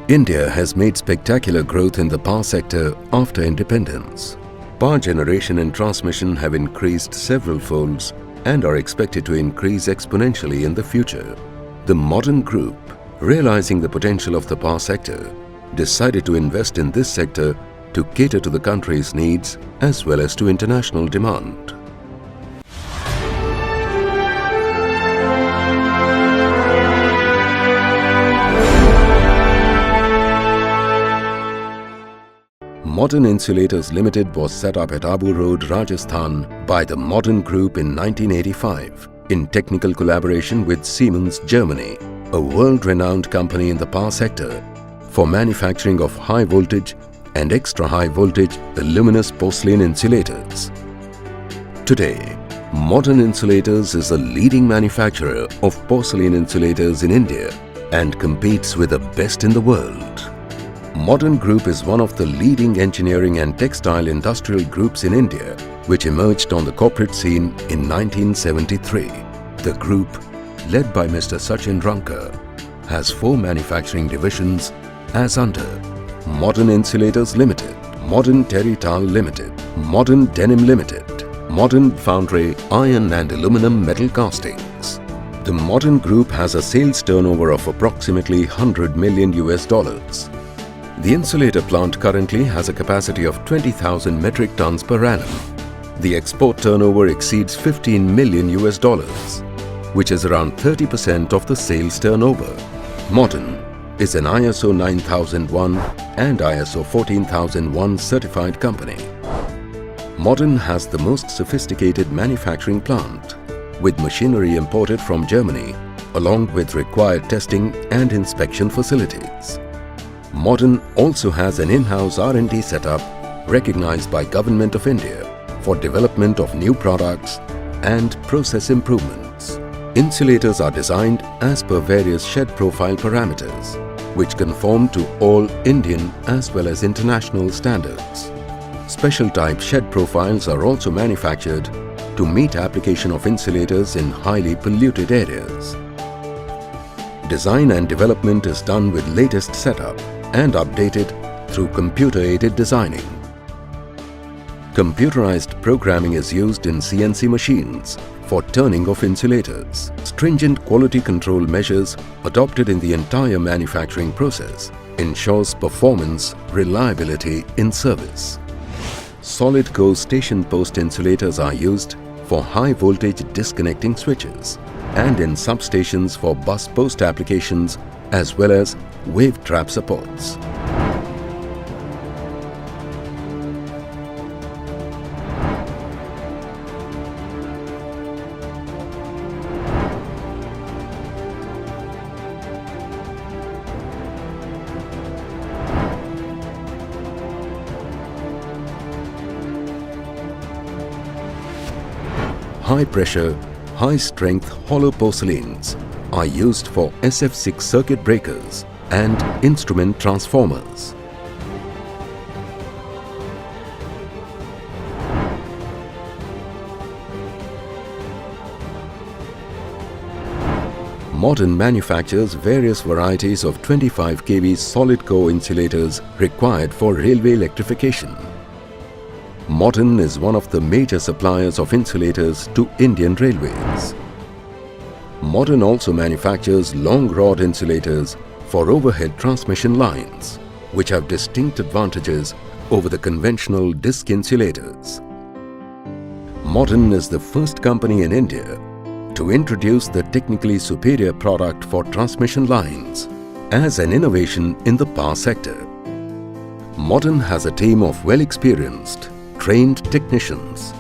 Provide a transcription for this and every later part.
India has made spectacular growth in the power sector after independence. Power generation and transmission have increased several folds and are expected to increase exponentially in the future. The Modern Group, realizing the potential of the power sector, decided to invest in this sector to cater to the country's needs as well as to international demand. Modern Insulators Limited was set up at Abu Road, Rajasthan by the Modern Group in 1985 in technical collaboration with Siemens, Germany, a world-renowned company in the power sector, for manufacturing of high voltage and extra high voltage luminous porcelain insulators. Today, Modern Insulators is a leading manufacturer of porcelain insulators in India and competes with the best in the world. Modern Group is one of the leading engineering and textile industrial groups in India, which emerged on the corporate scene in 1973. The group, led by Mr. Sachin Rankar, has 4 manufacturing divisions as under Modern Insulators Limited, Modern Terrytal Limited, Modern Denim Limited, Modern Foundry Iron and Aluminum Metal Castings. The Modern Group has a sales turnover of approximately $100 million. The insulator plant currently has a capacity of 20,000 metric tons per annum. The export turnover exceeds $15 million, which is around 30% of the sales turnover. Modern is an ISO 9001 and ISO 14001 certified company. Modern has the most sophisticated manufacturing plant, with machinery imported from Germany, along with required testing and inspection facilities. Modern also has an in-house R&D setup recognized by Government of India for development of new products and process improvements. Insulators are designed as per various shed profile parameters, which conform to all Indian as well as international standards. Special type shed profiles are also manufactured to meet application of insulators in highly polluted areas. Design and development is done with latest setup and updated through computer-aided designing. Computerized programming is used in CNC machines for turning of insulators. Stringent quality control measures adopted in the entire manufacturing process ensures performance, reliability in service. Solid core station post insulators are used for high voltage disconnecting switches and in substations for bus post applications as well as wave trap supports. High pressure, high strength hollow porcelains are used for SF6 circuit breakers and instrument transformers. Modern manufactures various varieties of 25 kV solid core insulators required for railway electrification. Modern is one of the major suppliers of insulators to Indian Railways. Modern also manufactures long rod insulators for overhead transmission lines, which have distinct advantages over the conventional disc insulators. Modern is the first company in India to introduce the technically superior product for transmission lines as an innovation in the power sector. Modern has a team of well-experienced, trained technicians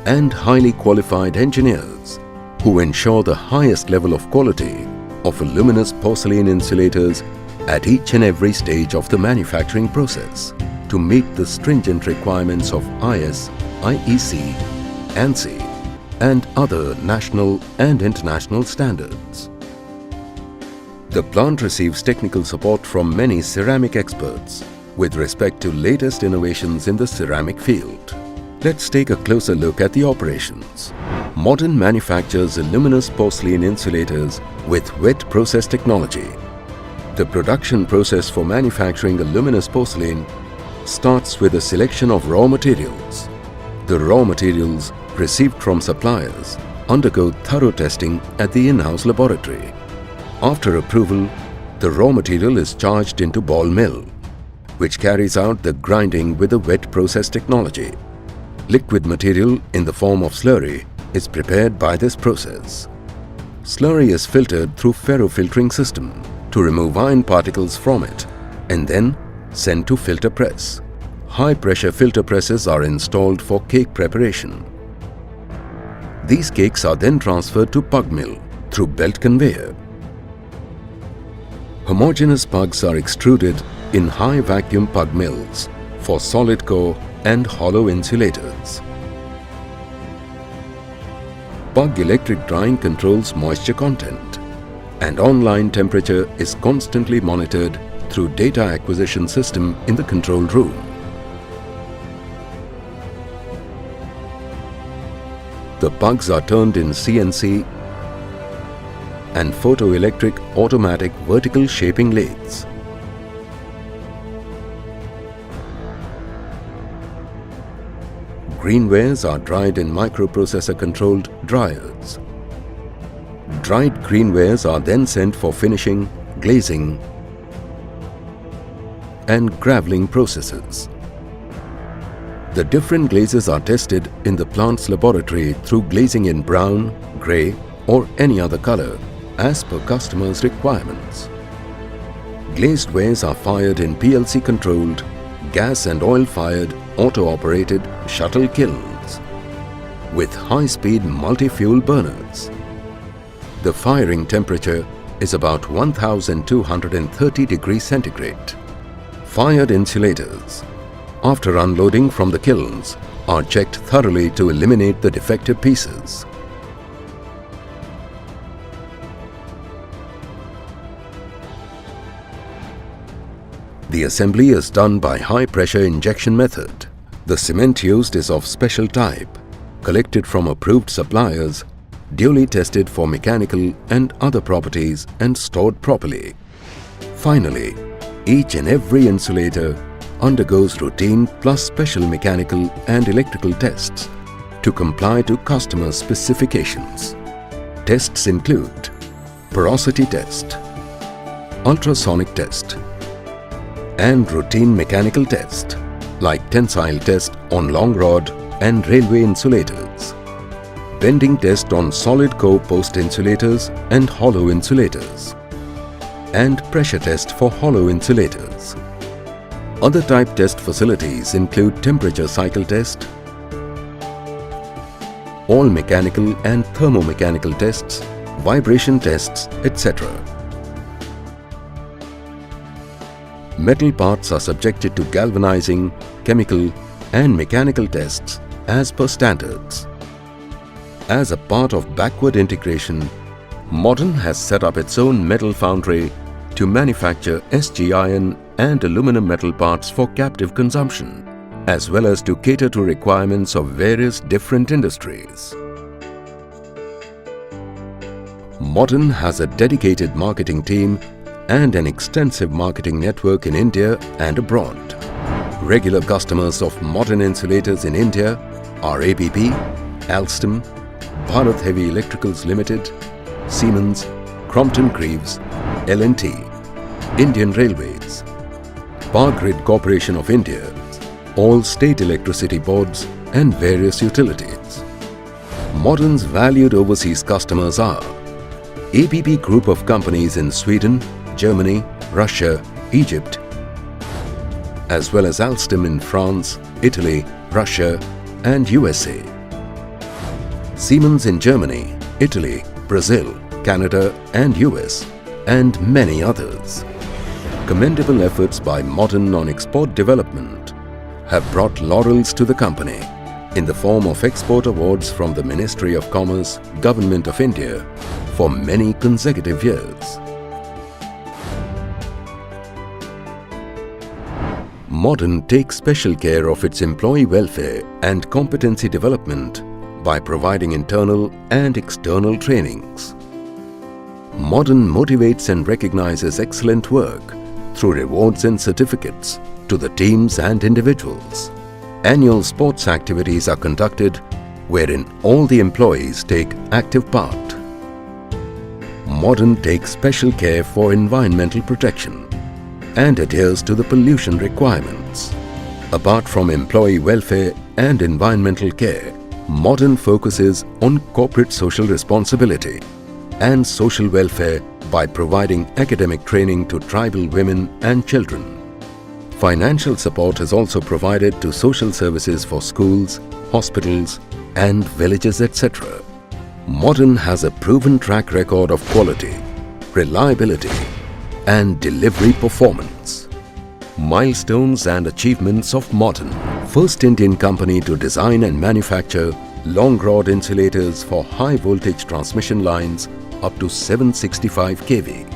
and highly qualified engineers who ensure the highest level of quality of luminous porcelain insulators at each and every stage of the manufacturing process to meet the stringent requirements of IS, IEC, ANSI and other national and international standards. The plant receives technical support from many ceramic experts with respect to latest innovations in the ceramic field. Let's take a closer look at the operations. Modern manufactures luminous porcelain insulators with wet process technology. The production process for manufacturing a luminous porcelain starts with a selection of raw materials. The raw materials received from suppliers undergo thorough testing at the in-house laboratory. After approval, the raw material is charged into ball mill, which carries out the grinding with a wet process technology. Liquid material in the form of slurry is prepared by this process. Slurry is filtered through ferrofiltering system to remove iron particles from it and then sent to filter press. High pressure filter presses are installed for cake preparation. These cakes are then transferred to pug mill through belt conveyor. Homogeneous pugs are extruded in high vacuum pug mills for solid core and hollow insulators. Pug electric drying controls moisture content, and online temperature is constantly monitored through data acquisition system in the control room. The pugs are turned in CNC and photoelectric automatic vertical shaping lathes. Greenwares are dried in microprocessor-controlled dryers. Dried greenwares are then sent for finishing, glazing and graveling processes. The different glazes are tested in the plant's laboratory through glazing in brown, grey or any other color as per customers' requirements. Glazed wares are fired in PLC-controlled, gas and oil-fired, auto-operated shuttle kilns with high-speed multi-fuel burners. The firing temperature is about 1230 degrees centigrade. Fired insulators, after unloading from the kilns, are checked thoroughly to eliminate the defective pieces. The assembly is done by high-pressure injection method. The cement used is of special type, collected from approved suppliers, duly tested for mechanical and other properties and stored properly. Finally, each and every insulator undergoes routine plus special mechanical and electrical tests to comply to customer specifications. Tests include porosity test, ultrasonic test, and routine mechanical test like tensile test on long rod and railway insulators, bending test on solid core post insulators and hollow insulators, and pressure test for hollow insulators. Other type test facilities include temperature cycle test, all mechanical and thermomechanical tests, vibration tests, etc. Metal parts are subjected to galvanizing, chemical and mechanical tests as per standards. As a part of backward integration, Modern has set up its own metal foundry to manufacture SG iron and aluminum metal parts for captive consumption, as well as to cater to requirements of various different industries. Modern has a dedicated marketing team and an extensive marketing network in India and abroad. Regular customers of Modern Insulators in India are ABB, Alstom, Bharat Heavy Electricals Limited, Siemens, Crompton Greaves, L&T, Indian Railways, Power Grid Corporation of India, all state electricity boards and various utilities. Modern's valued overseas customers are ABB Group of companies in Sweden, Germany, Russia, Egypt, as well as Alstom in France, Italy, Russia and USA. Siemens in Germany, Italy, Brazil, Canada and US, and many others. Commendable efforts by Modern on export development have brought laurels to the company in the form of export awards from the Ministry of Commerce, Government of India for many consecutive years. Modern takes special care of its employee welfare and competency development by providing internal and external trainings. Modern motivates and recognizes excellent work through rewards and certificates to the teams and individuals. Annual sports activities are conducted wherein all the employees take active part. Modern takes special care for environmental protection and adheres to the pollution requirements. Apart from employee welfare and environmental care, Modern focuses on corporate social responsibility and social welfare by providing academic training to tribal women and children. Financial support is also provided to social services for schools, hospitals and villages, etc. Modern has a proven track record of quality, reliability and delivery performance. Milestones and achievements of Modern. First Indian company to design and manufacture long rod insulators for high voltage transmission lines up to 765 kV.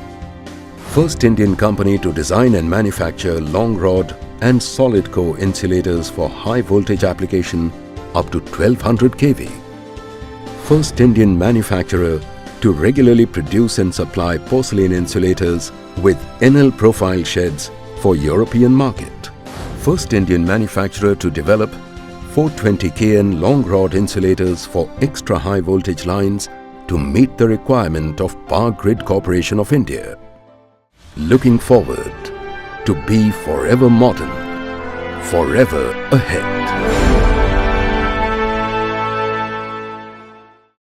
First Indian company to design and manufacture long rod and solid core insulators for high voltage application up to 1200 kV. First Indian manufacturer to regularly produce and supply porcelain insulators with NL profile sheds for European market. First Indian manufacturer to develop 420 kN long rod insulators for extra high voltage lines to meet the requirement of Power Grid Corporation of India. Looking forward to be forever modern, forever ahead.